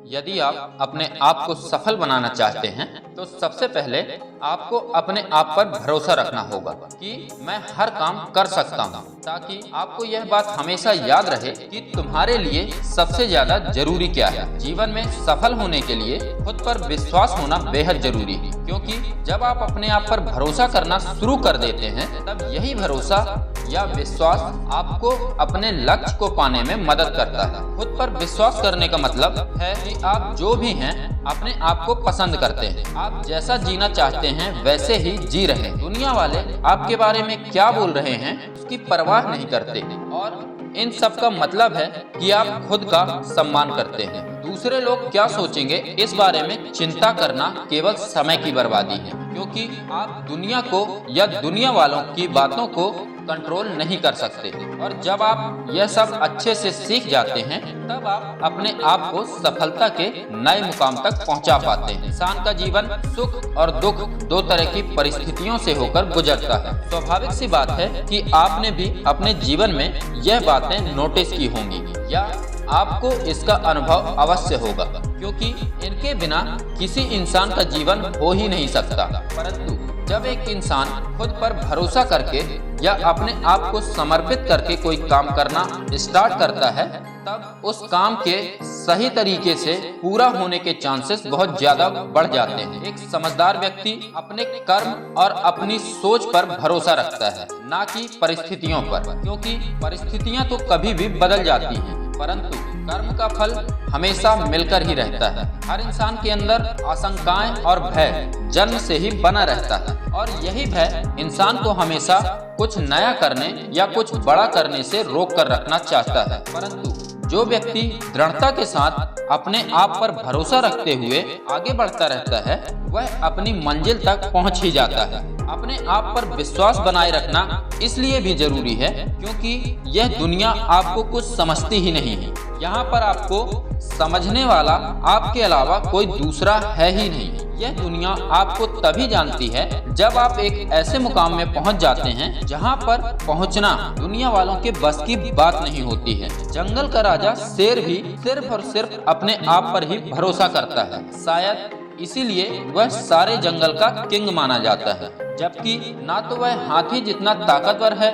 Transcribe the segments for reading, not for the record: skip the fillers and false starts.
यदि आप अपने आप को सफल बनाना चाहते हैं तो सबसे पहले आपको अपने आप पर भरोसा रखना होगा कि मैं हर काम कर सकता हूँ, ताकि आपको यह बात हमेशा याद रहे कि तुम्हारे लिए सबसे ज्यादा जरूरी क्या है। जीवन में सफल होने के लिए खुद पर विश्वास होना बेहद जरूरी है, क्योंकि जब आप अपने आप पर भरोसा करना शुरू कर देते हैं तब यही भरोसा या विश्वास आपको अपने लक्ष्य को पाने में मदद करता है। खुद पर विश्वास करने का मतलब है कि आप जो भी हैं अपने आप को पसंद करते हैं, आप जैसा जीना चाहते हैं वैसे ही जी रहे हैं। दुनिया वाले आपके बारे में क्या बोल रहे हैं उसकी परवाह नहीं करते, और इन सब का मतलब है कि आप खुद का सम्मान करते हैं। दूसरे लोग क्या सोचेंगे इस बारे में चिंता करना केवल समय की बर्बादी है, क्योंकि आप दुनिया को या दुनिया वालों की बातों को कंट्रोल नहीं कर सकते। और जब आप यह सब अच्छे से सीख जाते हैं तब आप अपने आप को सफलता के नए मुकाम तक पहुंचा पाते हैं। इंसान का जीवन सुख और दुख दो तरह की परिस्थितियों से होकर गुजरता है। स्वाभाविक सी बात है कि आपने भी अपने जीवन में यह बातें नोटिस की होंगी या आपको इसका अनुभव अवश्य होगा, क्योंकि इनके बिना किसी इंसान का जीवन हो ही नहीं सकता। परंतु जब एक इंसान खुद पर भरोसा करके या अपने आप को समर्पित करके कोई काम करना स्टार्ट करता है तब उस काम के सही तरीके से पूरा होने के चांसेस बहुत ज्यादा बढ़ जाते हैं। एक समझदार व्यक्ति अपने कर्म और अपनी सोच पर भरोसा रखता है, ना कि परिस्थितियों पर, क्योंकि परिस्थितियां तो कभी भी बदल जाती हैं परंतु कर्म का फल हमेशा मिलकर ही रहता है। हर इंसान के अंदर आशंकाएं और भय जन्म से ही बना रहता है, और यही भय इंसान को हमेशा कुछ नया करने या कुछ बड़ा करने से रोक कर रखना चाहता है। परंतु जो व्यक्ति दृढ़ता के साथ अपने आप पर भरोसा रखते हुए आगे बढ़ता रहता है वह अपनी मंजिल तक पहुंच ही जाता है। अपने आप पर विश्वास बनाए रखना इसलिए भी जरूरी है क्योंकि यह दुनिया आपको कुछ समझती ही नहीं है। यहाँ पर आपको समझने वाला आपके अलावा कोई दूसरा है ही नहीं। यह दुनिया आपको तभी जानती है जब आप एक ऐसे मुकाम में पहुंच जाते हैं जहां पर पहुंचना दुनिया वालों के बस की बात नहीं होती है। जंगल का राजा शेर भी सिर्फ और सिर्फ अपने आप पर ही भरोसा करता है, शायद इसीलिए वह सारे जंगल का किंग माना जाता है, जबकि ना तो वह हाथी जितना ताकतवर है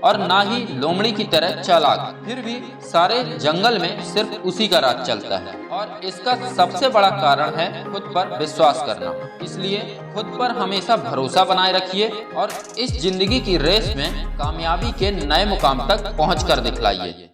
और ना ही लोमड़ी की तरह चालाक। फिर भी सारे जंगल में सिर्फ उसी का राज चलता है, और इसका सबसे बड़ा कारण है खुद पर विश्वास करना। इसलिए खुद पर हमेशा भरोसा बनाए रखिए और इस जिंदगी की रेस में कामयाबी के नए मुकाम तक पहुंच कर दिखलाइए।